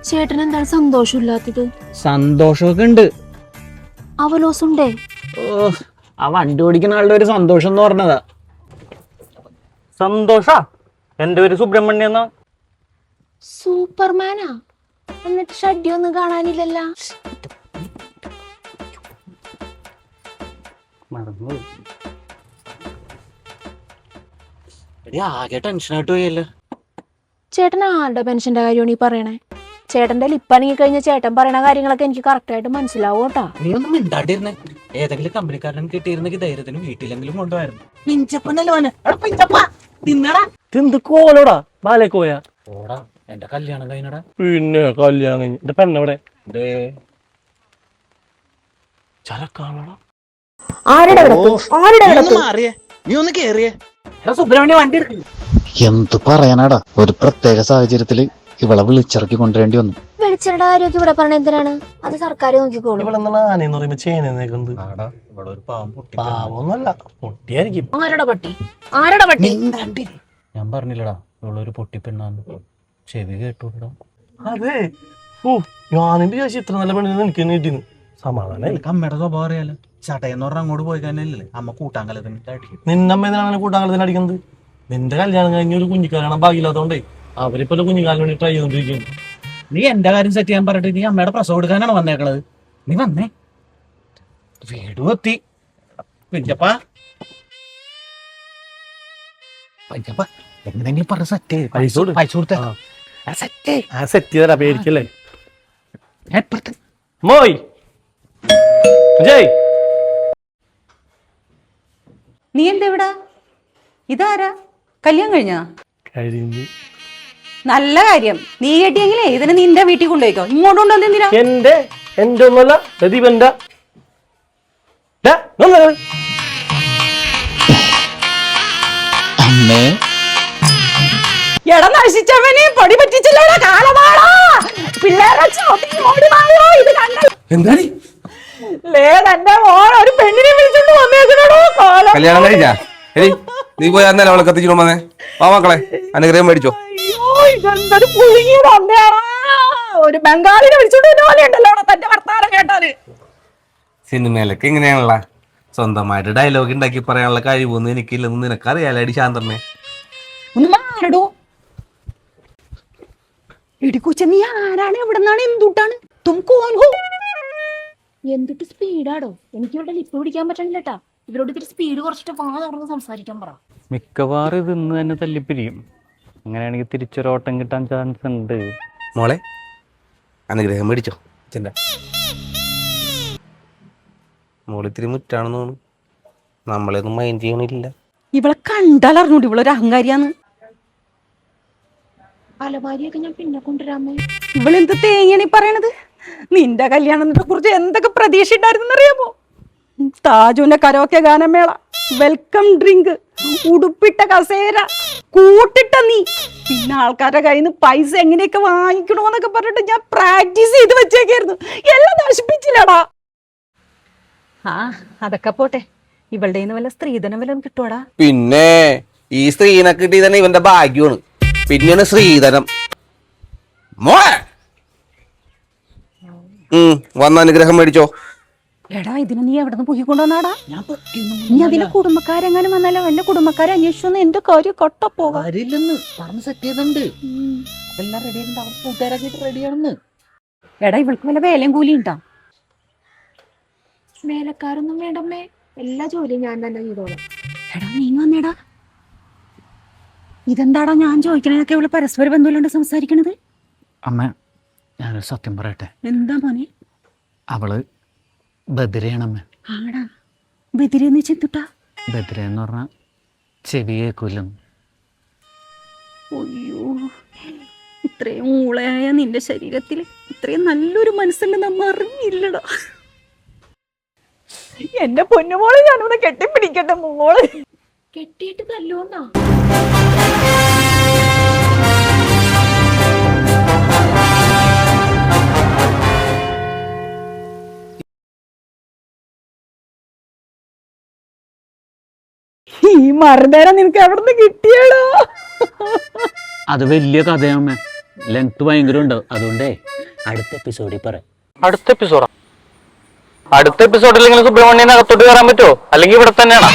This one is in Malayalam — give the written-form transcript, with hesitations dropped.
ചേട്ടൻ എന്താണ് സന്തോഷമില്ലാത്തത്? സന്തോഷമൊക്കെ ഉണ്ട്. അവലോസുണ്ടേ? ഓ, ആ വണ്ടി ഓടിക്കുന്ന ആളുടെ ഒരു സന്തോഷം എന്ന് പറഞ്ഞതാ. സന്തോഷ? എന്റെ പേര് സുബ്രഹ്മണ്യം എന്നാ. സൂപ്പർമാനാ? എന്നിട്ട് ഷഡ്ഡി ഒന്നും കാണാനില്ലല്ല. ആകെ ടെൻഷനായിട്ട് പോയല്ലോ. ചേട്ടൻ ആരുടെ പെൻഷന്റെ കാര്യമാണ് ഈ പറയണേ? ചേട്ടന്റെ ലിപ്പണങ്ങി കഴിഞ്ഞ ചേട്ടൻ പറയണ കാര്യങ്ങളൊക്കെ എനിക്ക് കറക്റ്റ് ആയിട്ട് മനസ്സിലാവും കേട്ടാ. നീ ഒന്നും മിണ്ടാണ്ടിരുന്നേ. ഏതെങ്കിലും കമ്പനിക്കാരൻ കിട്ടിയിരുന്നെങ്കിൽ ധൈര്യത്തിന് വീട്ടിലെങ്കിലും കൊണ്ടുപോയിരുന്നു. പിഞ്ചപ്പനല്ലോ എന്ത് കോലോടാ ബാലേക്കോയ? ഓടാ, എന്റെ കല്യാണം കഴിഞ്ഞടാ. പിന്നെ കല്യാണം കഴിഞ്ഞ് എന്റെ പെണ്ണെവിടെ? ചരക്കാണോടാ? സുബ്രഹ്മണ്യ വണ്ടി എടുക്കും. എന്ത് പറയാനാടാ, ഒരു പ്രത്യേക സാഹചര്യത്തില് ഇവളെ വിളിച്ചിറക്കി കൊണ്ടുവരേണ്ടി വന്നു. വെളിച്ചെണ്ണ കാര്യമൊക്കെ ഇവിടെ പറഞ്ഞ എന്തിനാണ്? അത് സർക്കാർ നോക്കിക്കോളും. ആനയെന്ന് പറയുമ്പോ ചേനേക്കുന്നത് പാവൊന്നല്ല, പൊട്ടിയായിരിക്കും. ആരുടെ പട്ടി? ആരുടെ പട്ടി? ഞാൻ പറഞ്ഞില്ലടാ ഇവളൊരു പൊട്ടിപ്പെണ്ണാന്ന്. ചെവി കേട്ടൂടാ. അതെ, ഓ ഞാനെന്റെ ചേച്ചി ഇത്ര നല്ല പെണ്ണിന് എനിക്ക് നീട്ടിന്ന് സമാധാനം. അമ്മയുടെ സ്വഭാവം അറിയാലോ. ചട്ടയെന്ന് പറഞ്ഞാൽ അങ്ങോട്ട് പോയി കഴിഞ്ഞല്ലേ അമ്മ കൂട്ടാങ്കലത്തിന് അടിക്കും. നിന്റെ അമ്മ എന്തിനാണ് കൂട്ടാങ്കളത്തിന് അടിക്കുന്നത്? നിന്റെ കല്യാണം കഴിഞ്ഞ ഒരു കുഞ്ഞിക്കാലാണ് ഭാഗ്യമില്ലാത്തോണ്ടേ അവരിപ്പോ കുഞ്ഞിക്കാലിന് വേണ്ടി ട്രൈ ചെയ്തോണ്ടിരിക്കുന്നു. നീ എന്റെ കാര്യം സെറ്റ് ചെയ്യാൻ പറഞ്ഞിട്ട് നീ അമ്മയുടെ പ്രസവം എടുക്കാനാണ് വന്നേക്കണത്. നീ വന്നേ, വീട് എത്തി. പിഞ്ചപ്പാ പഞ്ചപ്പ എങ്ങനെയെങ്കിലും പറഞ്ഞ സെറ്റ് പൈസ കൊടുത്തേ. സെറ്റ് ചെയ്തരാ, പേടിക്കല്ലേ. എപ്പുറത്ത് മോയ് ജയ്, നീ എന്താ ഇവിടെ? ഇതാരാ? കല്യാണം കഴിഞ്ഞാ? കഴിഞ്ഞ്. നല്ല കാര്യം. നീ കേട്ടിയെങ്കിലേ ഇതിനെ നിന്റെ വീട്ടിൽ കൊണ്ടുപോയിക്കോ. ഇങ്ങോട്ട് കൊണ്ടുവന്ന് എന്തിനാ? എന്റെ ഒന്നല്ല, പ്രദീപന്റെ. അമ്മേ, എടാ നശിച്ചവനെ പൊടി പറ്റിച്ചില്ലടാ കാലമാടാ. പിള്ളേരെ ഇത് കണ്ടോ? എന്താടി തന്റെ മോൻ ഒരു പെണ്ണിനെ വിളിച്ചോണ്ട് വന്നേക്കണോ? കല്യാണം കഴിഞ്ഞാ? എടി നീ പോയി അന്നേരം അവളെ കത്തിച്ചിട്ട് വന്നേ. വാ മക്കളെ, അനുഗ്രഹം മേടിച്ചോ. ഇതെന്തൊരു പുഴുങ്ങിയത് അമ്മയാടാ. ഒരു ബംഗാളിനെ വിളിച്ചോണ്ട് വന്ന പോലെ ഉണ്ടല്ലോ തന്റെ വർത്താനം കേട്ടാല്. സിനിമയിലൊക്കെ ഇങ്ങനെയാണല്ല, സ്വന്തമായിട്ട് ഡയലോഗ് ഉണ്ടാക്കി പറയാനുള്ള കഴിവൊന്നും എനിക്കില്ലെന്ന് നിനക്കറിയാലടി ശാന്തമ്മേ. ഒന്ന് മാറടോ. ഇടിക്കൂച്ച നീ ആരാണ്? എവിടെ നിന്നാണ്? എന്തുട്ടാണ്? എന്തിട്ട് സ്പീഡാടോ? എനിക്ക് ഇവിടെ ലിപ്പ് പിടിക്കാൻ പറ്റണില്ലട്ടാ. ഇവരോട് ഇത്തിരി സ്പീഡ് കുറച്ചിട്ട് വാ തുറന്ന് സംസാരിക്കാൻ പറ. മിക്കവാറും ഇത് ഇന്ന് തന്നെ തല്ലിപ്പിരിയും. അങ്ങനെയാണെങ്കിൽ തിരിച്ചൊരോട്ടം കിട്ടാൻ ചാൻസ് ഉണ്ട്. മോളെ, അനുഗ്രഹം മേടിച്ചോ. ചിന്ത മോളിത്തിരി മുറ്റാണെന്ന് തോന്നുന്നു. നമ്മളെയൊന്നും മൈൻഡ് ചെയ്യണില്ല. ഇവളെ കണ്ടാൽ അറിഞ്ഞൂടി ഇവളൊരു അഹങ്കാരിയാന്ന്. അലമാരിയൊക്കെ ഞാൻ പിന്നെ കൊണ്ടുവരാമേ. ഇവളെന്ത് തേങ്ങയാണ് ഈ പറയണത്? നിന്റെ കല്യാണത്തെ കുറിച്ച് എന്തൊക്കെ പ്രതീക്ഷ ഉണ്ടായിരുന്നു അറിയാമോ? താജുവിന്റെ കരോക്കെ ഗാനമേള, വെൽക്കം ഡ്രിങ്ക്, ഉടുപ്പിട്ട കസേര, കൂട്ടിട്ട നീ, പിന്നെ ആൾക്കാരുടെ കയ്യിൽ നിന്ന് പൈസ എങ്ങനെയൊക്കെ വാങ്ങിക്കണോന്നൊക്കെ പറഞ്ഞിട്ട് ഞാൻ പ്രാക്ടീസ് ചെയ്ത് വെച്ചേക്കായിരുന്നു. എല്ലാം നശിപ്പിച്ചില്ലടാ. ആ അതൊക്കെ പോട്ടെ, ഇവളുടെ വല്ല സ്ത്രീധനം വല്ലതും കിട്ടുവാടാ? പിന്നെ ഈ സ്ത്രീനെ കിട്ടി തന്നെ ഇവന്റെ ഭാഗ്യമാണ്. പിന്നെയാണ് ശ്രീധരം. മോളെ വന്ന അനുഗ്രഹം മേടിച്ചോ. എടാ ഇതിന് നീ എവിടെ നിന്ന് പൊക്കിക്കൊണ്ടുവന്നാടാ? നീ അതിന്റെ കുടുംബക്കാരെങ്ങാനും വന്നാലോ? എന്റെ കുടുംബക്കാരെ അന്വേഷിച്ചൊന്നും എന്റെ കാര്യം കൊട്ട പോകാം. പറഞ്ഞ് സെറ്റ് ചെയ്തിട്ടുണ്ട്. എല്ലാം റെഡി ആയിട്ട് അവർ കൂട്ടുകാരാക്കിട്ട് റെഡിയാണെന്ന്. എടാ ഇവൾക്ക് വല്ല വേലയും കൂലിയും ഉണ്ടാ? വേലക്കാരൊന്നും വേണ്ടമ്മേ, എല്ലാ ജോലിയും ഞാൻ തന്നെ ചെയ്തോളാം. എടാ നീ വന്നേടാ. ഇതെന്താടാ ഞാൻ ചോദിക്കണതൊക്കെ ഇവള് പരസ്പര ബന്ധുവിലുണ്ട് സംസാരിക്കണത്? അമ്മ, ഞാനൊരു സത്യം പറയട്ടെ. എന്താ മോനെ? അവള് ബദിരയാണമ്മ. ആടാ, ബദിരെന്ന് ചെത്തുട്ടാ? ബദിര എന്ന് പറഞ്ഞാൽ ചെവി കേൾക്കൂലെന്ന്. അയ്യോ, ഇത്രയും മൂളയായ നിന്റെ ശരീരത്തിൽ ഇത്രയും നല്ലൊരു മനസ്സുണ്ട് നമ്മ അറിഞ്ഞില്ലടാ. എന്റെ പൊന്നുമോളെ ഞാനൊന്ന് കെട്ടിപ്പിടിക്കട്ടെ മോള്. കെട്ടിയിട്ട് തല്ലുവന്നാ? ഈ മറുനേരം നിനക്ക് എവിടുന്ന് കിട്ടിയടോ? അത് വലിയ കഥയമ്മ, ലെങ്ത് ഭയങ്കര ഉണ്ട്. അതുകൊണ്ടേ അടുത്ത എപ്പിസോഡിൽ പറയാം. അടുത്ത എപ്പിസോഡിൽ ഇങ്ങനെ സുബ്രഹ്മണ്യനെ അകത്തോട്ട് കയറാൻ പറ്റുമോ അല്ലെങ്കിൽ ഇവിടെ തന്നെയാണോ?